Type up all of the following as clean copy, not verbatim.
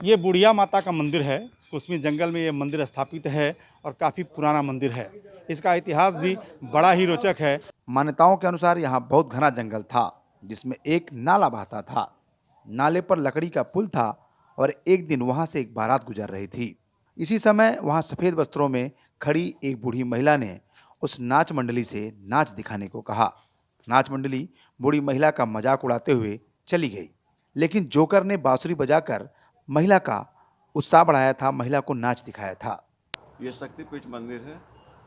ये बुढ़िया माता का मंदिर है। कुसमी जंगल में ये मंदिर स्थापित है और काफ़ी पुराना मंदिर है। इसका इतिहास भी बड़ा ही रोचक है। मान्यताओं के अनुसार यहाँ बहुत घना जंगल था, जिसमें एक नाला बहता था। नाले पर लकड़ी का पुल था और एक दिन वहाँ से एक बारात गुजर रही थी। इसी समय वहाँ सफ़ेद वस्त्रों में खड़ी एक बूढ़ी महिला ने उस नाच मंडली से नाच दिखाने को कहा। नाच मंडली बूढ़ी महिला का मजाक उड़ाते हुए चली गई, लेकिन जोकर ने बांसुरी बजाकर महिला का उत्साह बढ़ाया था, महिला को नाच दिखाया था। ये शक्तिपीठ मंदिर है।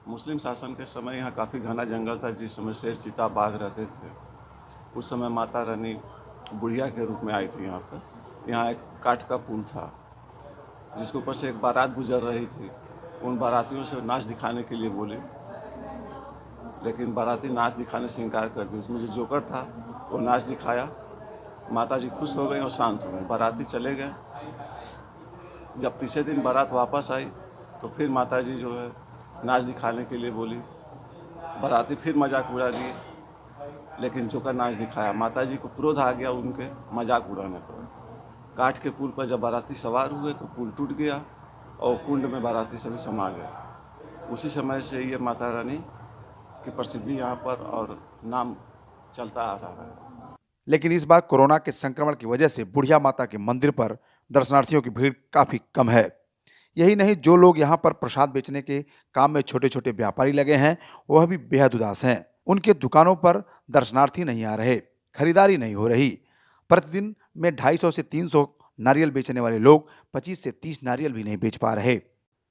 मुस्लिम शासन के समय यहाँ काफ़ी घना जंगल था, जिस समय शेर, चीता, बाघ रहते थे। उस समय माता रानी बुढ़िया के रूप में आई थी यहाँ पर। यहाँ एक काठ का पुल था, जिसके ऊपर से एक बारात गुजर रही थी। उन बारातियों से नाच दिखाने के लिए बोले, लेकिन बाराती नाच दिखाने से इनकार कर दी। उसमें जो जोकर था वो नाच दिखाया। माता जी खुश हो गई और शांत हो गई। बाराती चले गए। जब तीसरे दिन बारात वापस आई तो फिर माता जी जो है नाच दिखाने के लिए बोली। बाराती फिर मजाक उड़ा दिए, लेकिन जोकर नाच दिखाया। माता जी को क्रोध आ गया उनके मजाक उड़ाने पर। काठ के पुल पर जब बाराती सवार हुए तो पुल टूट गया और कुंड में बाराती सभी समा गए। उसी समय से ये माता रानी की प्रसिद्धि यहाँ पर और नाम चलता आ रहा है। लेकिन इस बार कोरोना के संक्रमण की वजह से बुढ़िया माता के मंदिर पर दर्शनार्थियों की भीड़ काफी कम है। यही नहीं, जो लोग यहाँ पर प्रसाद बेचने के काम में छोटे छोटे व्यापारी लगे हैं, वह भी बेहद उदास हैं। उनके दुकानों पर दर्शनार्थी नहीं आ रहे, खरीदारी नहीं हो रही। प्रतिदिन में 250 से 300 नारियल बेचने वाले लोग 25 से 30 नारियल भी नहीं बेच पा रहे।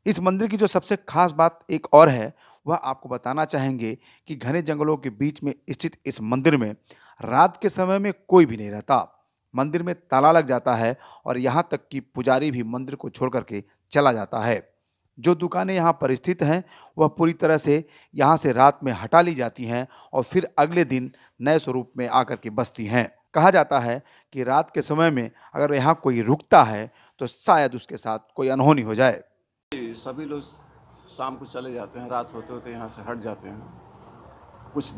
इस मंदिर की जो सबसे खास बात एक और है, वह आपको बताना चाहेंगे कि घने जंगलों के बीच में स्थित इस मंदिर में रात के समय में कोई भी नहीं रहता। मंदिर में ताला लग जाता है और यहाँ तक कि पुजारी भी मंदिर को छोड़ करके चला जाता है। जो दुकानें यहाँ पर स्थित हैं, वह पूरी तरह से यहाँ से रात में हटा ली जाती हैं और फिर अगले दिन नए स्वरूप में आकर के बसती हैं। कहा जाता है कि रात के समय में अगर यहाँ कोई रुकता है तो शायद उसके साथ कोई अनहोनी हो जाए। सभी लोग शाम को चले जाते हैं, रात होते होते यहाँ से हट जाते हैं। कुछ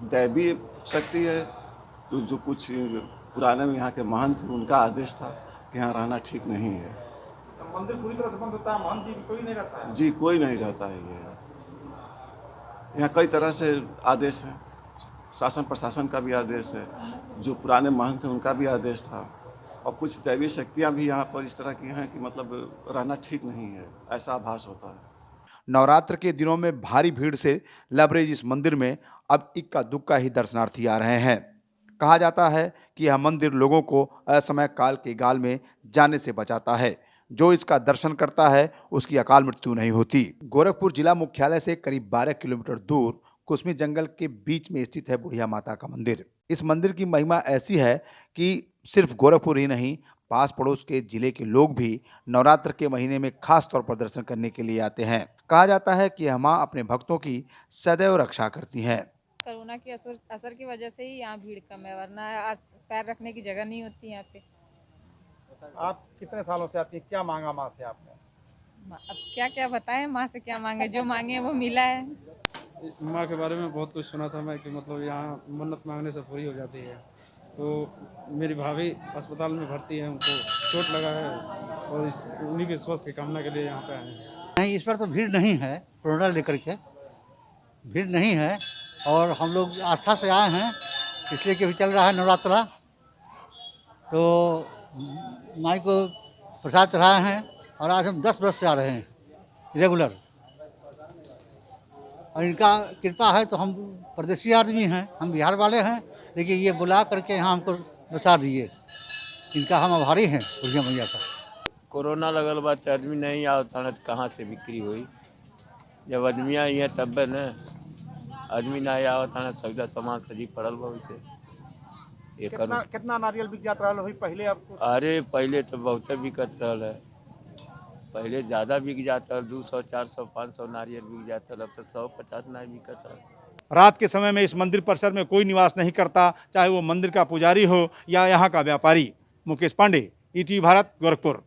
दैवीय शक्ति है, तो जो कुछ पुराने में यहाँ के महंत थे, उनका आदेश था कि यहाँ रहना ठीक नहीं है। तो मंदिर पूरी तरह से बंद होता है, महंत जी कोई नहीं रहता है? जी, कोई नहीं रहता है। ये यहाँ कई तरह से आदेश हैं। शासन प्रशासन का भी आदेश है, जो पुराने महंत थे उनका भी आदेश था, और कुछ दैवीय शक्तियाँ भी यहाँ पर इस तरह की हैं कि मतलब रहना ठीक नहीं है, ऐसा आभास होता है। नवरात्र के दिनों में भारी भीड़ से लबरेज इस मंदिर में अब इक्का दुक्का ही दर्शनार्थी आ रहे हैं। कहा जाता है कि यह मंदिर लोगों को असमय काल के गाल में जाने से बचाता है। जो इसका दर्शन करता है उसकी अकाल मृत्यु नहीं होती। गोरखपुर जिला मुख्यालय से करीब 12 किलोमीटर दूर कुसमी जंगल के बीच में स्थित है बुढ़िया माता का मंदिर। इस मंदिर की महिमा ऐसी है कि सिर्फ गोरखपुर ही नहीं, पास पड़ोस के जिले के लोग भी नवरात्र के महीने में खास तौर पर दर्शन करने के लिए आते हैं। कहा जाता है कि यह मां अपने भक्तों की सदैव रक्षा करती हैं। कोरोना के असर की वजह से ही यहाँ भीड़ कम है, वरना आज पैर रखने की जगह नहीं होती यहाँ पे। आप कितने सालों से आती हैं? क्या मांगा माँ से आपने? अब क्या क्या बताएं, माँ से क्या मांगे, जो मांगे वो मिला है। माँ के बारे में बहुत कुछ सुना था मैं कि मतलब यहाँ मन्नत मांगने से पूरी हो जाती है। तो मेरी भाभी अस्पताल में भर्ती है, उनको चोट लगा है और उन्हीं के स्वास्थ्य की कामना के लिए यहाँ पे आए हैं। नहीं, इस बार तो भीड़ नहीं है, कोरोना लेकर के भीड़ नहीं है, और हम लोग आस्था से आए हैं, इसलिए कि अभी चल रहा है नवरात्रा, तो माई को प्रसाद चढ़ाए हैं। और आज हम 10 वर्ष से आ रहे हैं रेगुलर, और इनका कृपा है तो हम परदेसी आदमी हैं, हम बिहार वाले हैं, लेकिन ये बुला करके यहाँ हमको बचा दिए, इनका हम आभारी हैं बुढ़िया मैया का। कोरोना लगल बा तो आदमी नहीं आवता न, कहाँ से बिक्री हुई। जब आदमी आई है तब न, आदमी नहीं आवता न, सौदा सामान सजी पड़ल बा। वैसे ये कितना नारियल बिक जाता है पहले? आपको अरे पहले तो बहुत बिकत रहल है, पहले ज़्यादा बिक जाता, 200, 400, 500 नारियल बिक जाता। अब तो 150 नहीं बिकत है। रात के समय में इस मंदिर परिसर में कोई निवास नहीं करता, चाहे वो मंदिर का पुजारी हो या यहाँ का व्यापारी। मुकेश पांडे, ईटीवी भारत, गोरखपुर।